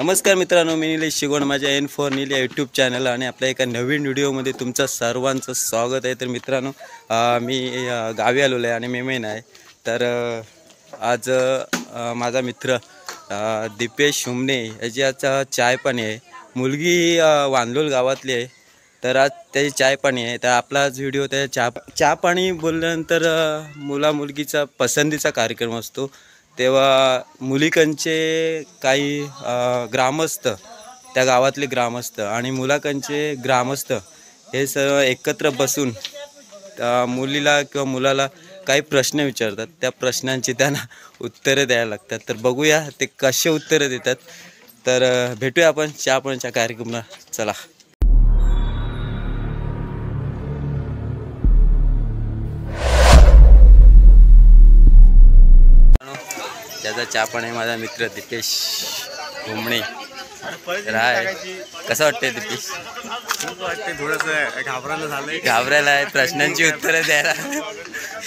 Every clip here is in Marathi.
नमस्कार मित्रांनो, मी निलेश शिगोण, माझ्या N4 नील या यूट्यूब चॅनल आणि आपल्या एका नवीन व्हिडिओमध्ये तुमचं सर्वांचं स्वागत आहे। तर मित्रांनो, मी गावी आलेलो आहे आणि मी मेन आहे। तर आज माझा मित्र दीपेश हुमणे याची आज चाय पाणी आहे। मुलगी वांदलोल गावातली आहे, तर आज त्याची चाय पाणी आहे। तर आपला आज व्हिडिओ त्या चहा पाणी बोलल्यानंतर मुला मुलगीचा पसंतीचा कार्यक्रम असतो, तेव्हा मुलीकडचे काही ग्रामस्थ, त्या गावातले ग्रामस्थ आणि मुलाकडचे ग्रामस्थ हे सर्व एकत्र बसून मुलीला किंवा मुलाला काही प्रश्न विचारतात। त्या प्रश्नांची त्यांना उत्तरे द्यायला लागतात। तर बघूया ते कसे उत्तरे देतात। तर भेटूया आपण चहा पाण्याच्या कार्यक्रमाला, चला। त्याचा चहा पाणी माझा मित्र दीपेश हुमणे। कसं वाटतंय दीपेश? खूप वाटते, थोडंसं घाबरायला आहे प्रश्नांची उत्तरं द्यायला।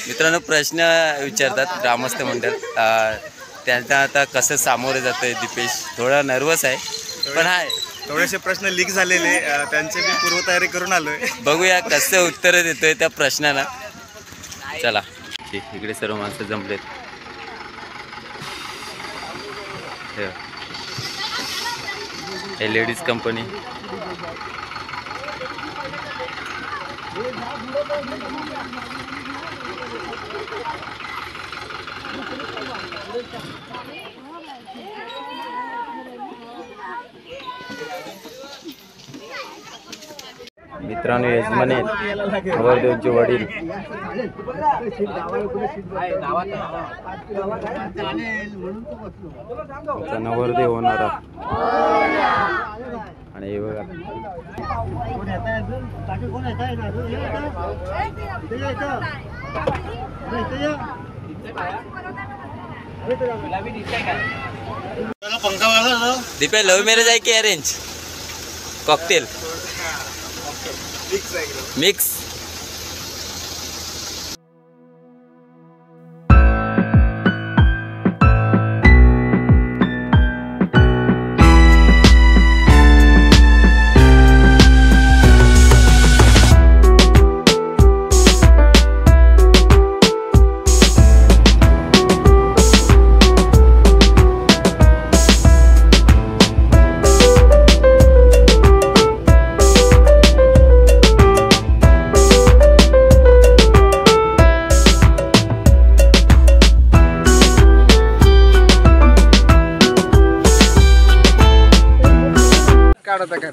मित्रांनो, प्रश्न विचारतात ग्रामस्थ म्हणतात, त्यांना आता कसं सामोरे जातोय दीपेश? थोडा नर्वस आहे, पण आहे। थोडेसे प्रश्न लीक झालेले, त्यांची मी पूर्वतयारी करून आलोय। बघूया कसं उत्तरं देतोय त्या प्रश्नाला, चला। इकडे सर्व माणसं जमलेत। हे लेडीज कंपनी। मित्रांनो, यजमानी नवरदेवचे वडील। नवरदेव होणारा आणि हे बघा, दीपे लव मॅरेज आहे की अरेंज? Cocktail mix.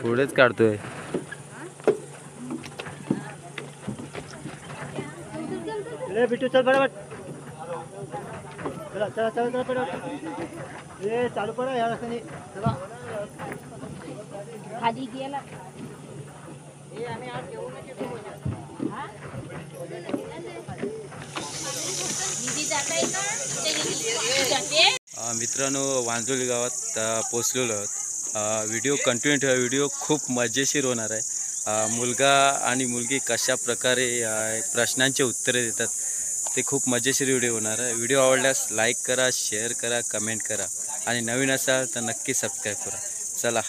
पुढेच काढतोय। बिट्टू चल फटाफट, चला चला चला चला फटाफट, ये चालू पडा या रस्त्याने, चला खाली गेला। हे आम्ही आज घेऊन येतो हां, दीदी जाताय का? मित्रांनो, वांजोली गावात पोहोचलेलो आहोत। व्हिडिओ कंटिन्यू ठेवा, व्हिडिओ खूप मजेशीर होणार आहे। मुलगा आणि मुलगी कशा प्रकारे प्रश्नांचे उत्तरे देतात ते खूप मजेशीर व्हिडिओ होणार आहे। व्हिडिओ आवडल्यास लाईक करा, शेअर करा, कमेंट करा आणि नवीन असाल तर नक्की सबस्क्राईब करा, चला।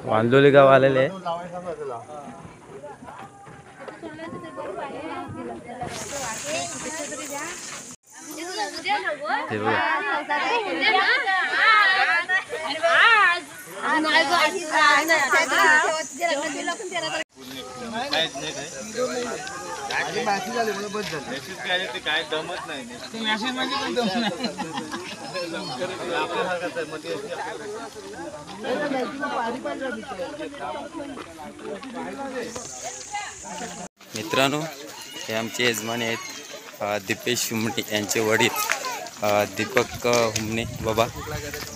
वांजोली गाव आलेले आहे। काय दमत नाही, मित्रांनो, हे आमचे यजमानी आहेत, दीपेश हुमणे यांचे वडील दीपक हुमणे बाबा।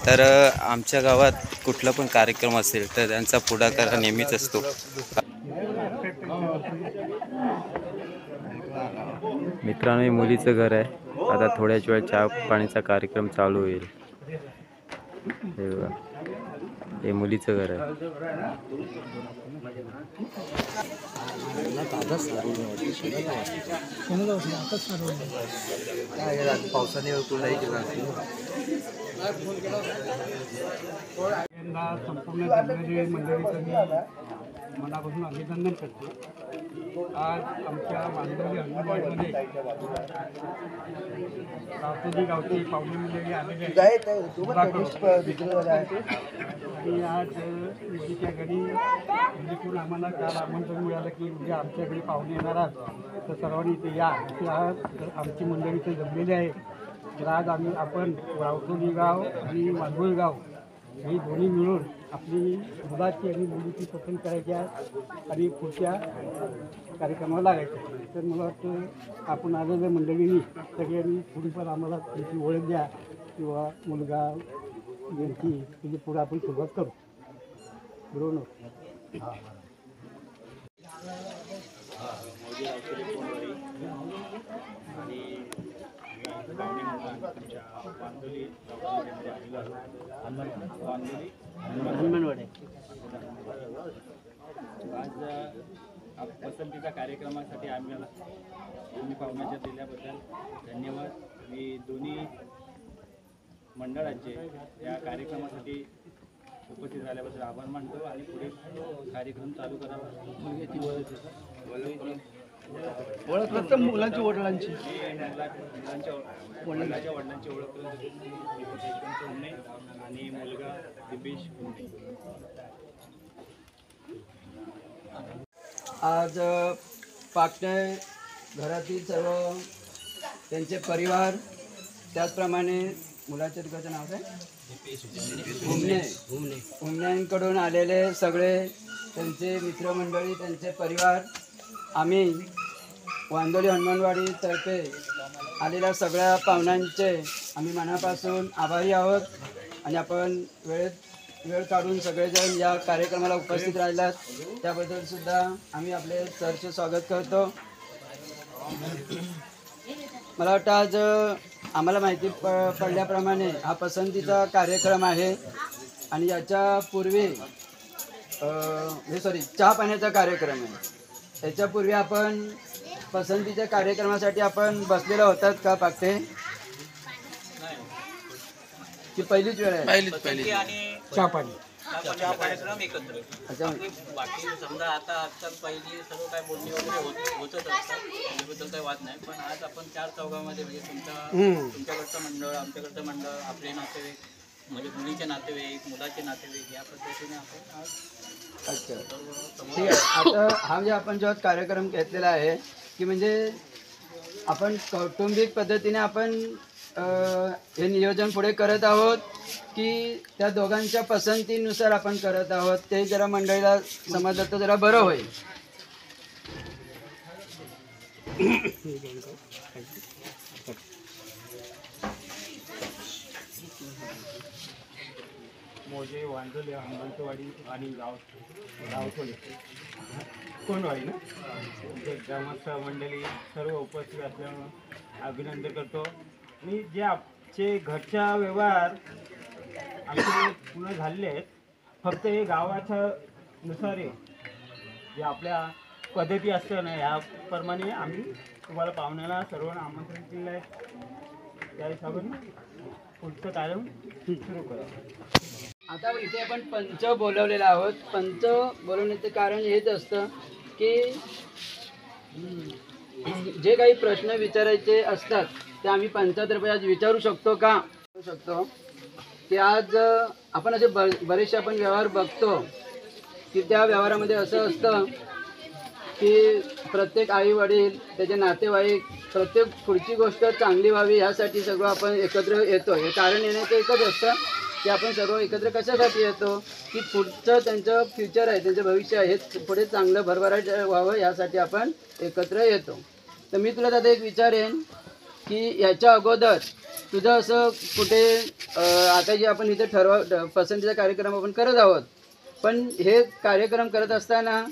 तर आमच्या गावात कुठला पण कार्यक्रम असेल तर त्यांचा पुढाकार नेहमीच असतो। मित्रांनो, हे मुलीचं घर आहे। आता थोड्याच वेळ चहा पाणीचा कार्यक्रम चालू होईल। हे बघा, हे मुलीचं घर आहे. पावसाने संपूर्ण जमलेली मंडळीचं मी मनापासून अभिनंदन करतो. आज आमच्या वांद्रे अंगणवाडीमध्ये गावची गावची पाहुणे मंडळी आलेली आहेत आणि आज मुलीच्या घरी मुलीकडून आम्हाला काल आमंत्रण मिळालं की उद्या आमच्या घरी पाहुणे येणार आहात तर सर्वांनी इथे या. अशी आज आमची मंडळी इथे जमलेली आहे. तर आज आपण रावतोली गाव आणि वांद्रे गाव ही दोन्ही मिळून आपली मुलाची आणि मुलीची पसंत करायची आहे आणि पुढच्या कार्यक्रमाला लागायचं. तर मला वाटतं आपण आलेल्या मंडळींनी सगळ्यांनी थोडीफार आम्हाला त्यांची ओळख द्या किंवा मुलगा यांची म्हणजे पुढे आपण सुरुवात करू. बरोबर. आज पसंतीच्या कार्यक्रमासाठी आम्हाला तुम्ही पाहुण्याच्या दिल्याबद्दल धन्यवाद. मी दोन्ही मंडळाचे या कार्यक्रमासाठी उपस्थित झाल्याबद्दल आभार मानतो आणि पुढे कार्यक्रम चालू करावा. ओळख फक्त मुलांची वडिलांची मुलाच्या वडिलांची ओळख करून दीपक उन्ने आणि मुलगा दिपेश उन्ने. आज पाकणे घरातील सर्व त्यांचे परिवार त्याचप्रमाणे मुलाच्या तिकडचं नाव काय उमण्यांकडून आलेले सगळे त्यांचे मित्रमंडळी त्यांचे परिवार आम्ही वांदोली हनुमानवाडीतर्फे आलेल्या सगळ्या पाहुण्यांचे आम्ही मनापासून आभारी आहोत. आणि आपण वेळ काढून सगळेजण या कार्यक्रमाला उपस्थित राहिलात त्याबद्दल सुद्धा आम्ही आपले सरचे स्वागत करतो. मला वाटतं आज आम्हाला माहिती पडल्याप्रमाणे हा पसंतीचा कार्यक्रम आहे आणि याच्या पूर्वी चहा पाण्याचा कार्यक्रम आहे. याच्यापूर्वी आपण पसंतीच्या कार्यक्रमासाठी आपण बसलेला होतात का पाकटे की पहिलीच वेळ आहे? चहा पाणी कार्यक्रम एकत्र. अच्छा, बाकी समजा आता पहिली सर्व काय बोलणी वगैरे होतच असतात त्याबद्दल काही वाद नाही. पण आज आपण 4 चौघामध्ये म्हणजे तुमच्याकडचं मंडळ आमच्याकडचं मंडळ आपले नातेवाईक म्हणजे मुलीचे नातेवाईक मुलाचे नातेवाईक या पद्धतीने आपण आज अच्छा ठीक आहे. आता हा म्हणजे आपण जो कार्यक्रम घेतलेला आहे की म्हणजे आपण कौटुंबिक पद्धतीने आपण हे नियोजन पुढे करत आहोत की त्या दोघांच्या पसंतीनुसार आपण करत आहोत ते जरा मंडळीला समजलं तर जरा बरं होईल. मोजे वांदोली हनुमंतवाडी आणि गावखोली कोंडवाडी ना ग्रामस्थ मंडळी सर्व उपस्थित असल्यामुळं अभिनंदन करतो. आणि जे आमचे घरच्या व्यवहार आमचे पूर्ण झालेले आहेत फक्त हे गावाच्या नुसार जे आपल्या पद्धती असतं ना याप्रमाणे आम्ही तुम्हाला पाहुण्याला सर्वांना आमंत्रण केलं आहे. त्या हिशोबाने पुढचं कार्यक्रम सुरू करा. आता इथे आपण पंच बोलवलेला आहोत. पंच बोलवण्याचं कारण हेच असतं की जे काही प्रश्न विचारायचे असतात ते आम्ही पंचातर्फे आज विचारू शकतो का शकतो की आज आपण असे बरेचसे आपण व्यवहार बघतो की त्या व्यवहारामध्ये असं असतं की प्रत्येक आई वडील त्याचे नातेवाईक प्रत्येक पुढची गोष्ट चांगली व्हावी ह्यासाठी सगळं आपण एकत्र येतो. हे कारण येण्याचं एकच असतं की आपण सर्व एकत्र कशासाठी येतो की पुढचं त्यांचं फ्युचर आहे त्यांचं भविष्य आहे हे पुढे चांगलं भरभराट व्हावं यासाठी आपण एकत्र येतो. तर मी तुला आता एक विचारेन की याच्या अगोदर तुझं असं कुठे आता जे आपण इथे पसंतीचा कार्यक्रम आपण करत आहोत पण हे कार्यक्रम करत असताना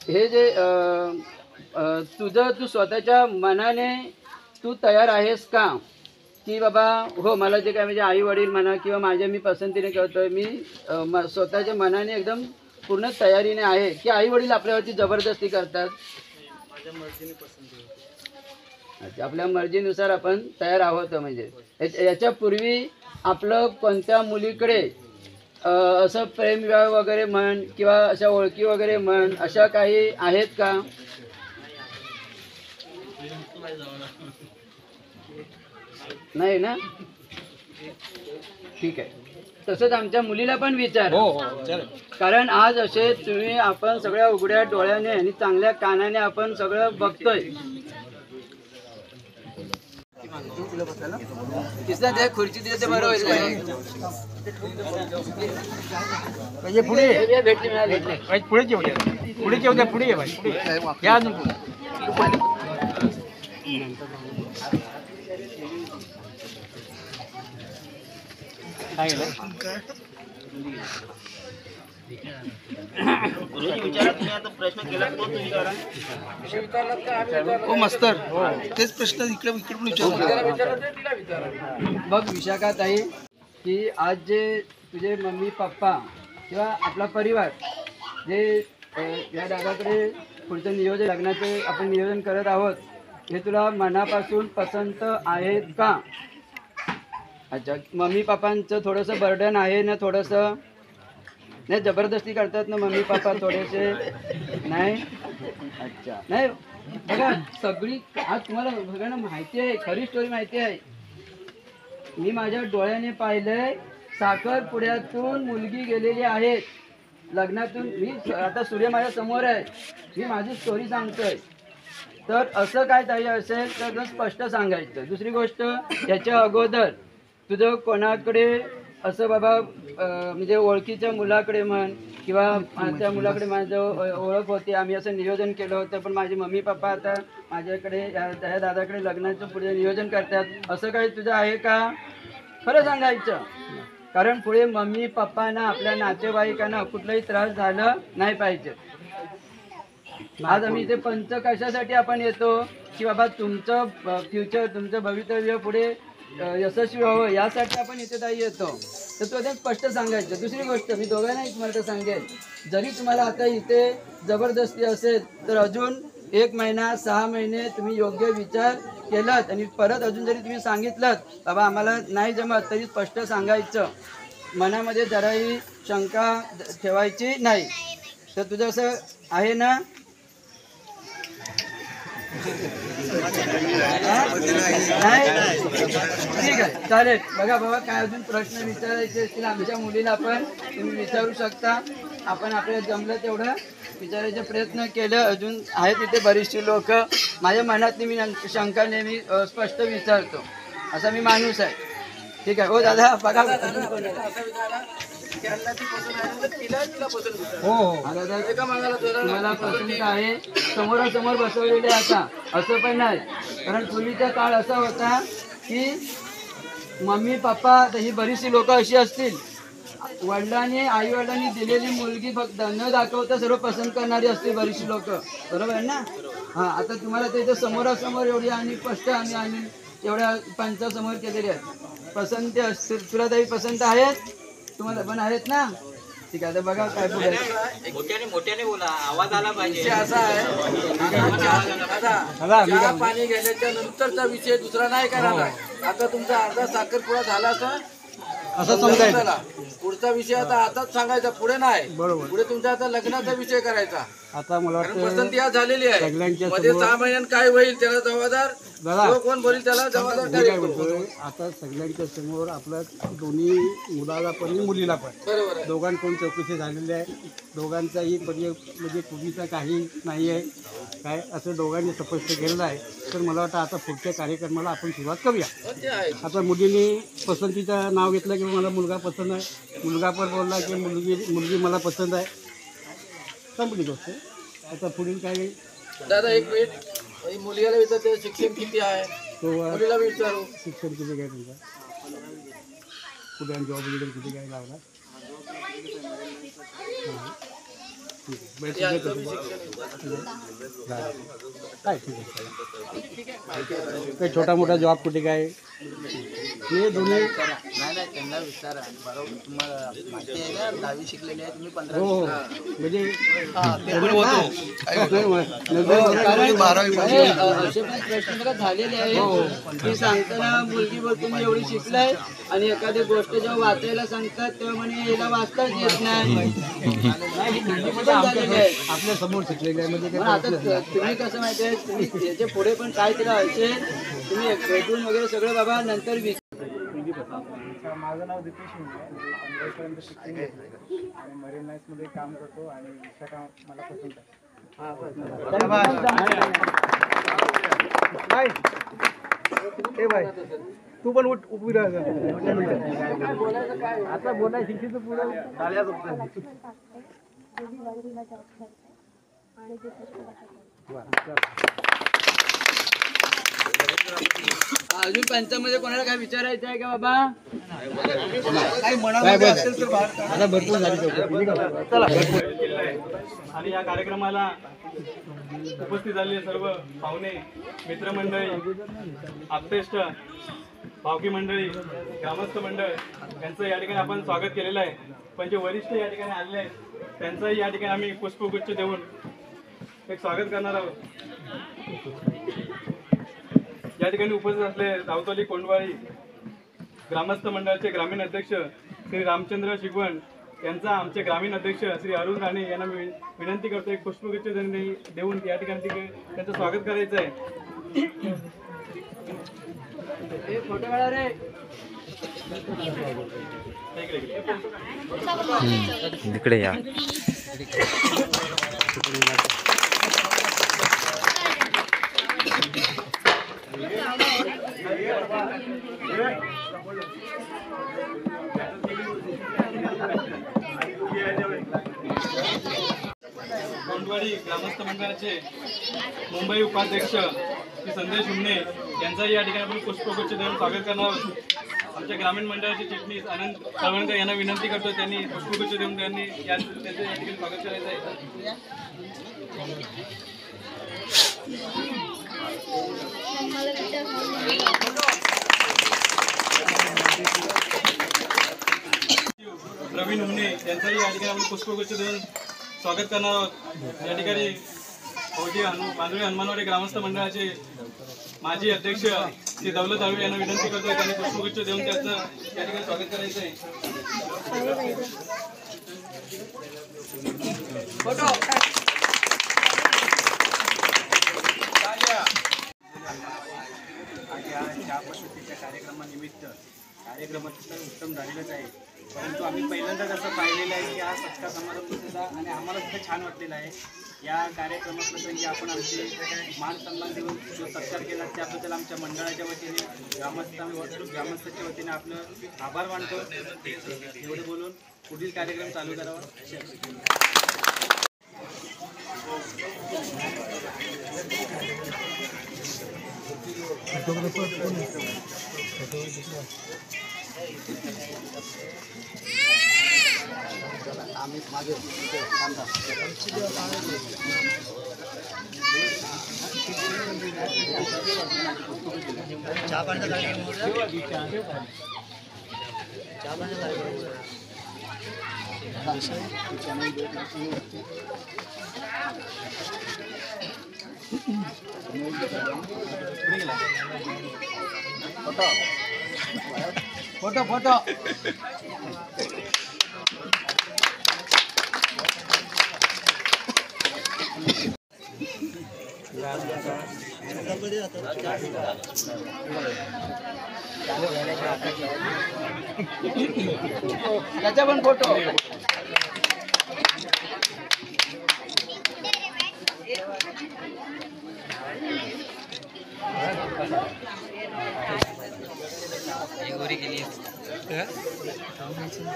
हे जे तू स्वतःच्या मनाने तू तयार आहेस का की बाबा हो मला जे काय म्हणजे आई वडील म्हणा किंवा माझ्या मी पसंतीने करतोय मी स्वतःच्या मनाने एकदम पूर्ण तयारीने आहे की आई वडील आपल्यावरती जबरदस्ती करतात? अच्छा, आपल्या मर्जीनुसार आपण तयार आहोत. म्हणजे याच्यापूर्वी आपलं कोणत्या मुलीकडे असं प्रेमविवाह वगैरे म्हण किंवा अशा ओळखी वगैरे म्हण अशा काही आहेत का? नाही ना? ठीक आहे. तसंच आमच्या मुलीला पण विचार, कारण आज असे तुम्ही आपण सगळ्या उघड्या डोळ्याने आणि चांगल्या कानाने आपण सगळं बघतोय. किसना त्या खुर्ची दिली ते बरं होईल म्हणजे पुढे भेटली मिळाली पुढे येऊ द्या, पुढे येऊ द्या, पुढे ये बाई, पुढे या अजून पुढे. हो मास्तर, तेच प्रश्न इकडे पण विचार. बघ विशाखाताई, की आज जे तुझे मम्मी पप्पा किंवा आपला परिवार जे या दादाकडे पुढचं नियोजन लग्नाचे आपण नियोजन करत आहोत हे तुला मनापासून पसंत आहेत का? अच्छा, मम्मी पप्पांचं थोडंसं बर्डन आहे ना? थोडंसं नाही, जबरदस्ती करतात ना मम्मी पप्पा थोडेसे? नाही. अच्छा, नाही बघा सगळी आज तुम्हाला सगळ्यांना माहिती आहे, खरी स्टोरी माहिती आहे. मी माझ्या डोळ्याने पाहिलंय, साखरपुड्यातून मुलगी गेलेली आहे लग्नातून. मी आता सूर्य माझ्या समोर आहे, मी माझी स्टोरी सांगतोय. तर असं काय ताई असेल तर स्पष्ट सांगायचं. दुसरी गोष्ट, याच्या अगोदर तुझं कोणाकडे असं बाबा म्हणजे ओळखीच्या मुलाकडे म्हण किंवा त्या मुलाकडे माझं ओळख होती, आम्ही असं नियोजन केलं होतं, पण माझे मम्मी पप्पा आता माझ्याकडे त्या दादाकडे लग्नाचं पुढे नियोजन करतात, असं काही तुझं आहे का? खरं सांगायचं, कारण पुढे मम्मी पप्पांना आपल्या नातेवाईकांना कुठलाही त्रास झाला नाही पाहिजे. आज आम्ही इथे पंच कशासाठी आपण येतो की बाबा तुमचं फ्युचर, तुमचं भवितव्य पुढे यशस्वी व्हावं यासाठी आपण इथे ताई येतो. तर तू आता स्पष्ट सांगायचं. दुसरी गोष्ट मी दोघांनाही तुम्हाला सांगेन, जरी तुम्हाला आता इथे जबरदस्ती असेल तर अजून 1 महिना 6 महिने तुम्ही योग्य विचार केलात आणि परत अजून जरी तुम्ही सांगितलं बाबा आम्हाला नाही जमत, तरी स्पष्ट सांगायचं. मनामध्ये जराही शंका ठेवायची नाही. तर तुझं असं आहे ना? नाही, ठीक आहे, चालेल. बघा बाबा, काय अजून प्रश्न विचारायचे असतील आमच्या मुलीला पण तुम्ही विचारू शकता. आपण आपल्याला जमलं तेवढं विचारायचे प्रयत्न केलं. अजून आहेत तिथे बरीचशी लोक. माझ्या मनातली मी शंका नेहमी स्पष्ट विचारतो, असा मी माणूस आहे. ठीक आहे. हो दादा, बघा तुम्हाला पसंत आहे, समोरासमोर बसवलेले. आता असं पण नाही, कारण पूर्वीचा काळ असा होता की मम्मी पप्पा, ही बरीचशी लोक अशी असतील, वडिलांनी आई वडिलांनी दिलेली मुलगी फक्त न दाखवता सर्व पसंत करणारी असते बरीचशी लोक, बरोबर आहे ना? हा, आता तुम्हाला त्याच्या समोरासमोर एवढी आणि स्पष्ट आणि एवढ्या पंचासमोर केलेली आहेत. पसंती असतील तुला, तरी पसंत आहेत तुम्हाला पण आहेत ना? ठीक आहे. आता बघा काय पुढे मोठ्याने बोला, आवाज आला पाहिजे. असा आहे, चहा पाणी गेल्याच्या नंतरचा विषय दुसरा नाही करायला. आता तुमचा अर्धा साखरपुडा झाला तर असं समजायचं. पुढचा विषय आता आताच सांगायचा, पुढे नाही. पुढे तुमचा आता लग्नाचा विषय करायचा. आता मला वाटतं पसंती आज झालेली आहे, मध्ये 6 महिन्यात काय होईल त्याला जबाबदार जो कोण बोलेल त्याला जबाबदार काय बोलतोय. आता सगळ्यांच्या समोर आपल्या दोन्ही मुलाला पण मुलीला पण बरोबर आहे. दोघांकडून चौकशी झालेली आहे. दोघांचाही म्हणजे पूर्वीचा काही नाही आहे काय, असं दोघांनी स्पष्ट केलेलं आहे. तर मला वाटतं आता पुढच्या कार्यक्रमाला आपण सुरुवात करूया. ते आहे. आता मुलीने पसंतीचं नाव घेतलं की मला मुलगा पसंत आहे, मुलगा पण बोलला की मुलगी मला पसंत आहे. संपली गोष्ट. आता पुढील काय दादा एक मिनिट, मुलीला विचारते शिक्षण किती आहे, तो मुलीला विचारू. शिक्षण किती काय तुमचं, कुठे जॉब वगैरे किती काय लावला? ठीक आहे काय ठीक आहे काही छोटा मोठा जॉब कुठे काय हे दोन्ही नाही त्यांना विचारा बरोबर तुम्हाला माहिती आहे ना 10वी शिकलेले आहे तुम्ही 15 हो म्हणजे असे पण प्रश्न बघा झालेले आहे की सांगताना मुलगी बोलते मी एवढी शिकलाय आणि एखादी गोष्ट जेव्हा वाचायला सांगतात तेव्हा म्हणे याला वाचताच येत नाही झालेले आहे आपल्या समोर शिकलेले आहे म्हणजे पण आता तुम्ही कसं माहिती आहे तुम्ही याच्या पुढे पण काय तिला असेल तुम्ही भेटून वगैरे सगळं बाबा नंतर माझं नाव दीपेश शिंदे आहे. मी 15वीपर्यंत शिक्षण घेतलं आणि मरीन लाईन्समध्ये काम करतो आणि विषय काम मला पसंत आहे. बाय तू पण उभी राहा आता बोलाय शिक्षित पुढे अजून पंचामध्ये कोणाला काय विचारायचं आहे का बाबा आता भरपूर झाली आणि या कार्यक्रमाला उपस्थित झालेले सर्व पाहुणे मित्रमंडळी आप्तेष्ट भावकी मंडळी ग्रामस्थ मंडळ यांचं या ठिकाणी आपण स्वागत केलेलं आहे. पण जे वरिष्ठ या ठिकाणी आलेले आहेत त्यांचंही या ठिकाणी आम्ही पुष्पगुच्छ देऊन एक स्वागत करणार आहोत. या ठिकाणी उपस्थित असलेले रावतवाडी कोंडवाळी ग्रामस्थ मंडळाचे ग्रामीण अध्यक्ष श्री रामचंद्र शिगवण यांचा आमचे ग्रामीण अध्यक्ष श्री अरुण राणे यांना मी विनंती करतो एक पुष्पगुच्छ देऊन या ठिकाणी त्यांचं स्वागत करायचं आहे. फोटो काढा रे इकडे या. कोंडवाडी ग्रामस्थ मंडळाचे मुंबई उपाध्यक्ष श्री संदेश हुमणे यांचाही या ठिकाणी आपण पुष्पगुच्छ देऊन स्वागत करणार आहोत. आमच्या ग्रामीण मंडळाचे चिटणीस आनंद तळवणकर यांना विनंती करतो त्यांनी पुष्पगुच्छ देऊन त्यांचं या ठिकाणी स्वागत करायचं आहे. प्रवीण हुमणे यांचाही या ठिकाणी आपण पुष्पगुच्छ देऊन स्वागत करणार आहोत. या ठिकाणी फौजी मांजरी हनुमानवाडी ग्रामस्थ मंडळाचे माजी अध्यक्ष श्री दौलत आळवे यांना विनंती करतो त्यांनी पुष्पगुच्छ देऊन त्यांचं या ठिकाणी स्वागत करायचं आहे. आज या चहापशुतीच्या कार्यक्रमानिमित्त कार्यक्रम उत्तम झालेलाच आहे. परंतु आम्ही पहिल्यांदाच असं पाहिलेलं आहे की हा सत्कार समारंभ सुद्धा आणि आम्हाला सुद्धा छान वाटलेला आहे. या कार्यक्रमाप्रसंगी आपण आमचे मान सन्मान देऊन जो सत्कार केला त्याबद्दल आमच्या मंडळाच्या वतीने ग्रामस्थांच्या वतीने आपलं आभार मानतो. एवढं बोलून पुढील कार्यक्रम चालू करावा. फोटो फोटो त्याचा पण फोटो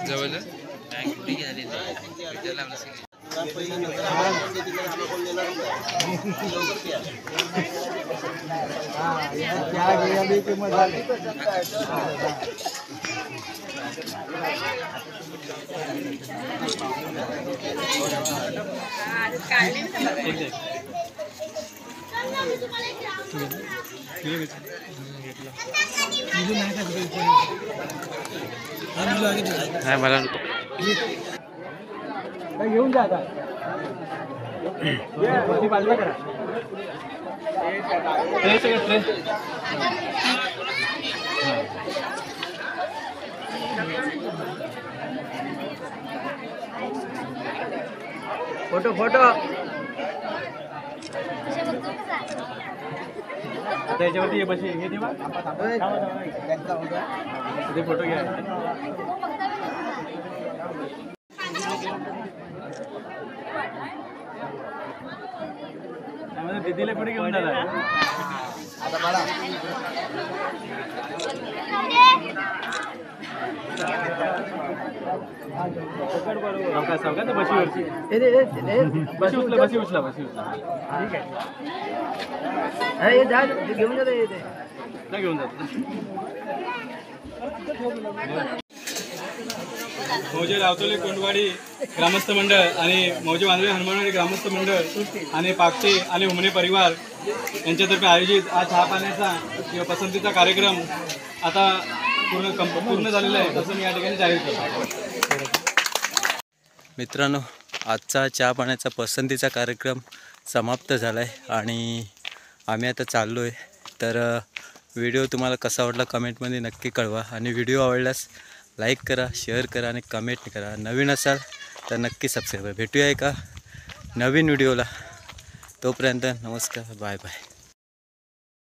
जवळ कुठे गेले किंमत नाही मला घेऊन जा आता बाजूला करा. फोटो फोटो आता याच्यावरती हे बशी हे देवा ते फोटो घ्या. त्यामध्ये दीदीला पुढे घेऊन जाणार. सावकाश सावकाश बशीवरची बशी उचला बशी उचला बशी उचला. ठीक आहे घेऊन जाते घेऊन जातो. मौजे रावतोले कोंडवाडी ग्रामस्थ मंडळ आणि मौजे वांद्रे हनुमानवाडी ग्रामस्थ मंडळ आणि पाकटे आणि हुमणे परिवार यांच्यातर्फे आयोजित आज चहा पाण्याचा किंवा पसंतीचा कार्यक्रम आता पूर्ण झालेला आहे असं मी या ठिकाणी जाहीर करतो. मित्रांनो, आजचा चहा पाण्याचा पसंतीचा कार्यक्रम समाप्त झाला आहे आणि आम्ही आता चाललो आहे. तर व्हिडिओ तुम्हाला कसा वाटला कमेंटमध्ये नक्की कळवा आणि व्हिडिओ आवडल्यास लाईक करा, शेअर करा आणि कमेंट करा. नवीन असाल तर नक्की सबस्क्राईब करा. भेटूया एका नवीन व्हिडिओला. तोपर्यंत नमस्कार, बाय बाय.